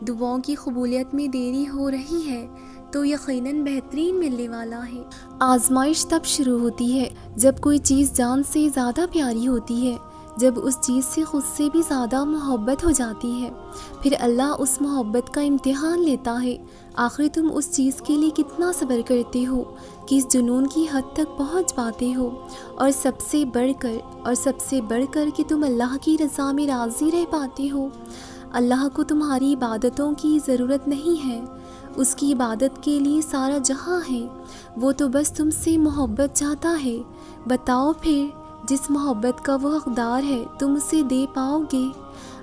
دعاؤں کی قبولیت میں دیری ہو رہی ہے تو یقیناً بہترین ملنے والا ہے۔ آزمائش تب شروع ہوتی ہے جب کوئی چیز جان سے زیادہ پیاری ہوتی ہے، جب اس چیز سے خود سے بھی زیادہ محبت ہو جاتی ہے، پھر اللہ اس محبت کا امتحان لیتا ہے۔ آخر تم اس چیز کے لیے کتنا صبر کرتے ہو کہ اس جنون کی حد تک پہنچ پاتے ہو، اور سب سے بڑھ کر کہ تم اللہ کی رضا میں راضی رہ پاتے ہو۔ اللہ کو تمہاری عبادتوں کی ضرورت نہیں ہے، اس کی عبادت کے لیے سارا جہاں ہے، وہ تو بس تم سے محبت چاہتا ہے۔ بتاؤ پھر جس محبت کا وہ حقدار ہے تم اسے دے پاؤ گے؟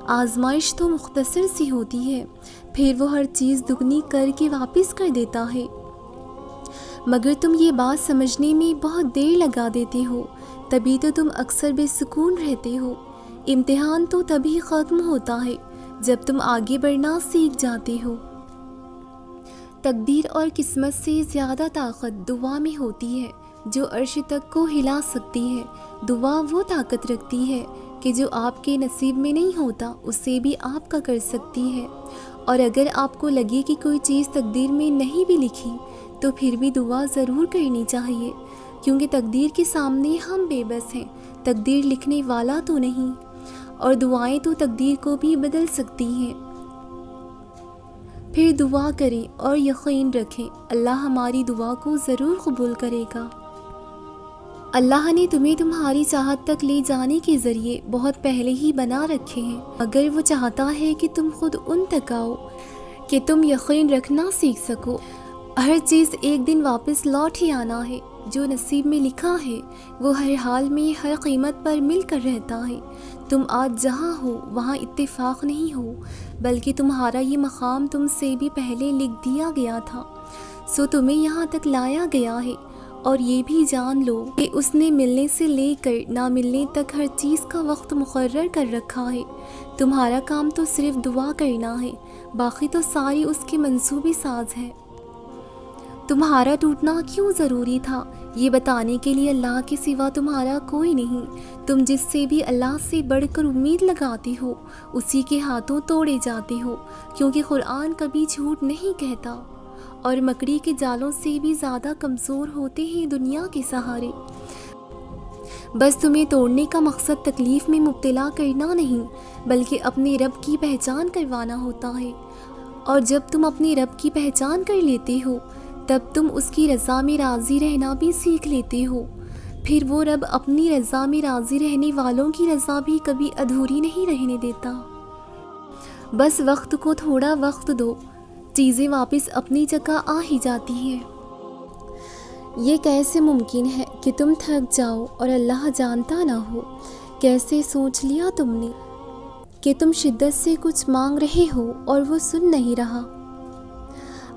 آزمائش تو مختصر سی ہوتی ہے، پھر وہ ہر چیز دگنی کر کے واپس کر دیتا ہے، مگر تم یہ بات سمجھنے میں بہت دیر لگا دیتے ہو، تبھی تو تم اکثر بے سکون رہتے ہو۔ امتحان تو تبھی ختم ہوتا ہے جب تم آگے بڑھنا سیکھ جاتے ہو۔ تقدیر اور قسمت سے زیادہ طاقت دعا میں ہوتی ہے جو عرش تک کو ہلا سکتی ہے۔ دعا وہ طاقت رکھتی ہے کہ جو آپ کے نصیب میں نہیں ہوتا اسے بھی آپ کا کر سکتی ہے، اور اگر آپ کو لگے کہ کوئی چیز تقدیر میں نہیں بھی لکھی تو پھر بھی دعا ضرور کرنی چاہیے، کیونکہ تقدیر کے سامنے ہم بے بس ہیں، تقدیر لکھنے والا تو نہیں، اور دعائیں تو تقدیر کو بھی بدل سکتی ہیں۔ پھر دعا کریں اور یقین رکھیں اللہ ہماری دعا کو ضرور قبول کرے گا۔ اللہ نے تمہیں تمہاری چاہت تک لے جانے کے ذریعے بہت پہلے ہی بنا رکھے ہیں، مگر وہ چاہتا ہے کہ تم خود ان تک آؤ کہ تم یقین رکھنا سیکھ سکو۔ ہر چیز ایک دن واپس لوٹ ہی آنا ہے، جو نصیب میں لکھا ہے وہ ہر حال میں ہر قیمت پر مل کر رہتا ہے۔ تم آج جہاں ہو وہاں اتفاق نہیں ہو، بلکہ تمہارا یہ مقام تم سے بھی پہلے لکھ دیا گیا تھا، سو تمہیں یہاں تک لایا گیا ہے۔ اور یہ بھی جان لو کہ اس نے ملنے سے لے کر نہ ملنے تک ہر چیز کا وقت مقرر کر رکھا ہے۔ تمہارا کام تو صرف دعا کرنا ہے، باقی تو ساری اس کے منصوبے ساز ہے۔ تمہارا ٹوٹنا کیوں ضروری تھا یہ بتانے کے لیے اللہ کے سوا تمہارا کوئی نہیں۔ تم جس سے بھی اللہ سے بڑھ کر امید لگاتے ہو اسی کے ہاتھوں توڑے جاتے ہو، کیونکہ قرآن کبھی جھوٹ نہیں کہتا، اور مکڑی کے جالوں سے بھی زیادہ کمزور ہوتے ہیں دنیا کے سہارے۔ بس تمہیں توڑنے کا مقصد تکلیف میں مبتلا کرنا نہیں، بلکہ اپنے رب کی پہچان کروانا ہوتا ہے، اور جب تم اپنے رب کی پہچان کر لیتے ہو تب تم اس کی رضا میں راضی رہنا بھی سیکھ لیتے ہو۔ پھر وہ رب اپنی رضا میں راضی رہنے والوں کی رضا بھی کبھی ادھوری نہیں رہنے دیتا۔ بس وقت کو تھوڑا وقت دو، چیزیں واپس اپنی جگہ آ ہی جاتی ہیں۔ یہ کیسے ممکن ہے کہ تم تھک جاؤ اور اللہ جانتا نہ ہو؟ کیسے سوچ لیا تم نے کہ تم شدت سے کچھ مانگ رہے ہو اور وہ سن نہیں رہا؟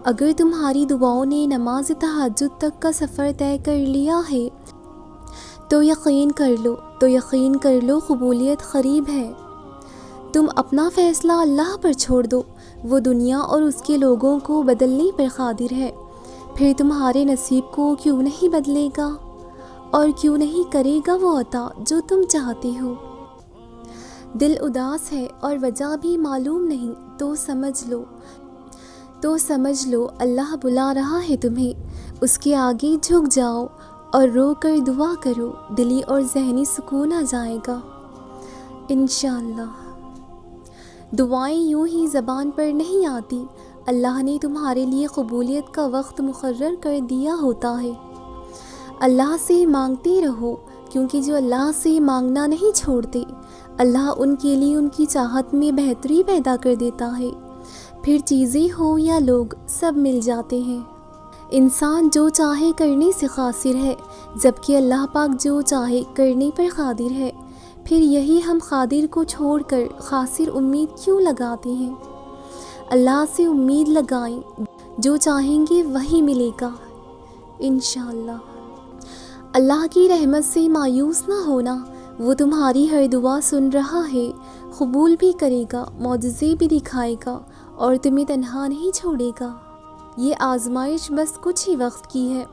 اگر تمہاری دعاؤں نے نماز تہجد تک کا سفر طے کر لیا ہے تو یقین کر لو قبولیت قریب ہے۔ تم اپنا فیصلہ اللہ پر چھوڑ دو، وہ دنیا اور اس کے لوگوں کو بدلنے پر قادر ہے۔ پھر تمہارے نصیب کو کیوں نہیں بدلے گا اور کیوں نہیں کرے گا وہ عطا جو تم چاہتے ہو؟ دل اداس ہے اور وجہ بھی معلوم نہیں تو سمجھ لو اللہ بلا رہا ہے تمہیں، اس کے آگے جھک جاؤ اور رو کر دعا کرو، دلی اور ذہنی سکون آ جائے گا انشاءاللہ۔ دعائیں یوں ہی زبان پر نہیں آتی، اللہ نے تمہارے لیے قبولیت کا وقت مقرر کر دیا ہوتا ہے۔ اللہ سے مانگتے رہو، کیونکہ جو اللہ سے مانگنا نہیں چھوڑتے اللہ ان کے لیے ان کی چاہت میں بہتری پیدا کر دیتا ہے۔ پھر چیزیں ہو یا لوگ سب مل جاتے ہیں۔ انسان جو چاہے کرنے سے قاصر ہے، جبکہ اللہ پاک جو چاہے کرنے پر قادر ہے۔ پھر یہی ہم قادر کو چھوڑ کر قاصر امید کیوں لگاتے ہیں؟ اللہ سے امید لگائیں، جو چاہیں گے وہی ملے گا انشاءاللہ۔ اللہ کی رحمت سے مایوس نہ ہونا، وہ تمہاری ہر دعا سن رہا ہے، قبول بھی کرے گا، معجزے بھی دکھائے گا اور تمہیں تنہا نہیں چھوڑے گا۔ یہ آزمائش بس کچھ ہی وقت کی ہے،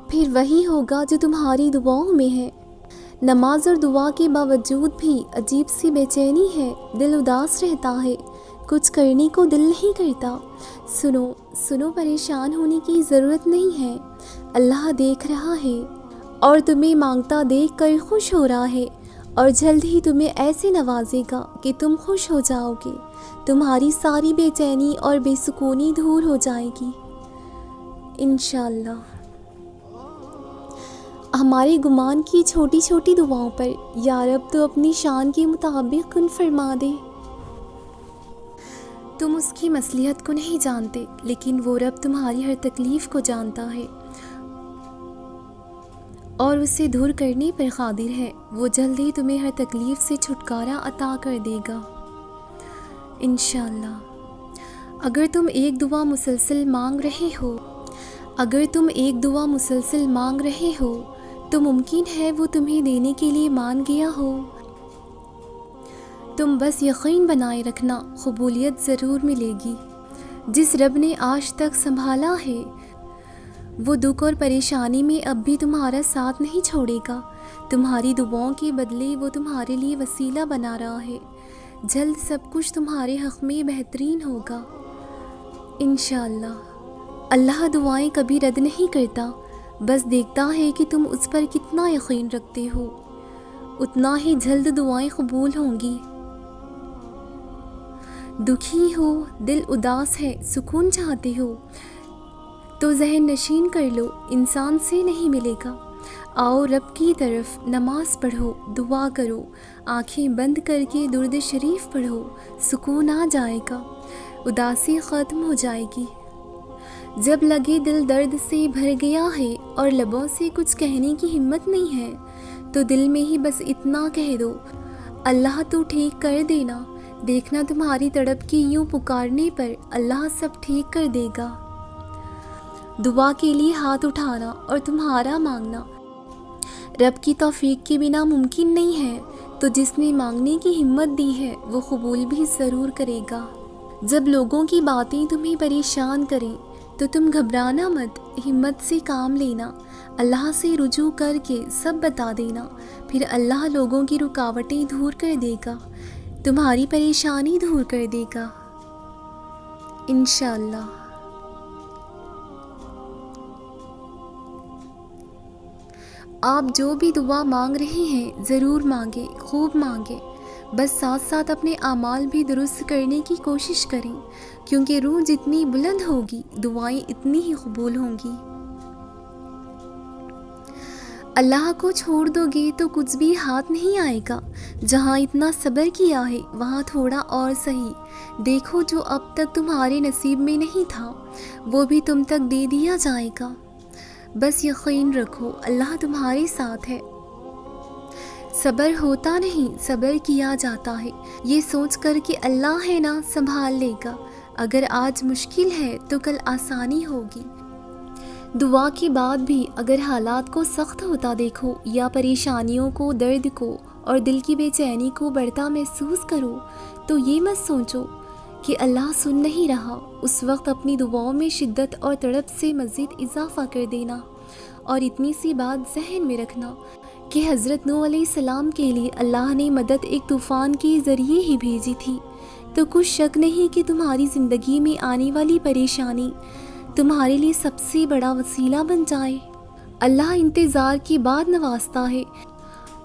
پھر وہی ہوگا جو تمہاری دعاؤں میں ہے۔ نماز اور دعا کے باوجود بھی عجیب سی بے چینی ہے، دل اداس رہتا ہے، کچھ کرنے کو دل نہیں کرتا۔ سنو پریشان ہونے کی ضرورت نہیں ہے، اللہ دیکھ رہا ہے اور تمہیں مانگتا دیکھ کر خوش ہو رہا ہے، اور جلد ہی تمہیں ایسے نوازے گا کہ تم خوش ہو جاؤ گے، تمہاری ساری بے چینی اور بے سکونی دور ہو جائے گی انشاءاللہ۔ ہمارے گمان کی چھوٹی چھوٹی دعاؤں پر یا رب تو اپنی شان کے مطابق کن فرما دے۔ تم اس کی مصلحت کو نہیں جانتے، لیکن وہ رب تمہاری ہر تکلیف کو جانتا ہے اور اسے دور کرنے پر قادر ہے۔ وہ جلد ہی تمہیں ہر تکلیف سے چھٹکارا عطا کر دے گا انشاءاللہ۔ اگر تم ایک دعا مسلسل مانگ رہے ہو تو ممکن ہے وہ تمہیں دینے کے لیے مان گیا ہو۔ تم بس یقین بنائے رکھنا، قبولیت ضرور ملے گی۔ جس رب نے آج تک سنبھالا ہے وہ دکھ اور پریشانی میں اب بھی تمہارا ساتھ نہیں چھوڑے گا۔ تمہاری دعاؤں کے بدلے وہ تمہارے لیے وسیلہ بنا رہا ہے۔ جلد سب کچھ تمہارے حق میں بہترین ہوگا انشاءاللہ۔ اللہ دعائیں کبھی رد نہیں کرتا، بس دیکھتا ہے کہ تم اس پر کتنا یقین رکھتے ہو، اتنا ہی جلد دعائیں قبول ہوں گی۔ دکھی ہو، دل اداس ہے، سکون چاہتے ہو تو ذہن نشین کر لو، انسان سے نہیں ملے گا۔ آؤ رب کی طرف، نماز پڑھو، دعا کرو، آنکھیں بند کر کے درود شریف پڑھو، سکون آ جائے گا، اداسی ختم ہو جائے گی۔ جب لگے دل درد سے بھر گیا ہے اور لبوں سے کچھ کہنے کی ہمت نہیں ہے تو دل میں ہی بس اتنا کہہ دو، اللہ تو ٹھیک کر دینا۔ دیکھنا تمہاری تڑپ کی یوں پکارنے پر اللہ سب ٹھیک کر دے گا۔ دعا کے لیے ہاتھ اٹھانا اور تمہارا مانگنا رب کی توفیق کے بنا ممکن نہیں ہے، تو جس نے مانگنے کی ہمت دی ہے وہ قبول بھی ضرور کرے گا۔ جب لوگوں کی باتیں تمہیں پریشان کریں تو تم گھبرانا مت، ہمت سے کام لینا، اللہ سے رجوع کر کے سب بتا دینا، پھر اللہ لوگوں کی رکاوٹیں دور کر دے گا، تمہاری پریشانی دور کر دے گا انشاءاللہ۔ آپ جو بھی دعا مانگ رہے ہیں ضرور مانگیں، خوب مانگیں، بس ساتھ ساتھ اپنے اعمال بھی درست کرنے کی کوشش کریں، کیونکہ روح جتنی بلند ہوگی دعائیں اتنی ہی قبول ہوں گی۔ اللہ کو چھوڑ دو گے تو کچھ بھی ہاتھ نہیں آئے گا۔ جہاں اتنا صبر کیا ہے وہاں تھوڑا اور سہی، دیکھو جو اب تک تمہارے نصیب میں نہیں تھا وہ بھی تم تک دے دیا جائے گا۔ بس یقین رکھو اللہ تمہارے ساتھ ہے۔ صبر ہوتا نہیں، صبر کیا جاتا ہے، یہ سوچ کر کہ اللہ ہے نا سنبھال لے گا، اگر آج مشکل ہے تو کل آسانی ہوگی۔ دعا کے بعد بھی اگر حالات کو سخت ہوتا دیکھو یا پریشانیوں کو، درد کو اور دل کی بے چینی کو بڑھتا محسوس کرو تو یہ مت سوچو کہ اللہ سن نہیں رہا، اس وقت اپنی دعاؤں میں شدت اور تڑپ سے مزید اضافہ کر دینا، اور اتنی سی بات ذہن میں رکھنا کہ حضرت نوح علیہ السلام کے لیے اللہ نے مدد ایک طوفان کے ذریعے ہی بھیجی تھی، تو کچھ شک نہیں کہ تمہاری زندگی میں آنے والی پریشانی تمہارے لیے سب سے بڑا وسیلہ بن جائے۔ اللہ انتظار کے بعد نوازتا ہے۔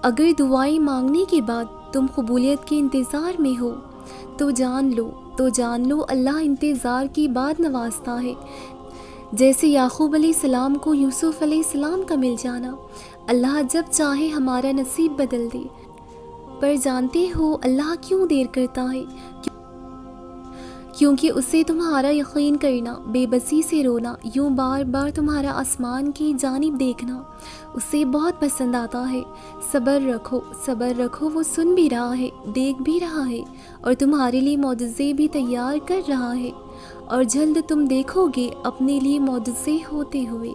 اگر دعائیں مانگنے کے بعد تم قبولیت کے انتظار میں ہو تو جان لو اللہ انتظار کے بعد نوازتا ہے۔ جیسے یعقوب علیہ السلام کو یوسف علیہ السلام کا مل جانا، اللہ جب چاہے ہمارا نصیب بدل دے۔ پر جانتے ہو اللہ کیوں دیر کرتا ہے؟ کیونکہ اسے تمہارا یقین کرنا، بے بسی سے رونا، یوں بار بار تمہارا آسمان کی جانب دیکھنا اسے بہت پسند آتا ہے۔ صبر رکھو، وہ سن بھی رہا ہے، دیکھ بھی رہا ہے، اور تمہارے لیے معجزے بھی تیار کر رہا ہے، اور جلد تم دیکھو گے اپنے لیے معجزے ہوتے ہوئے۔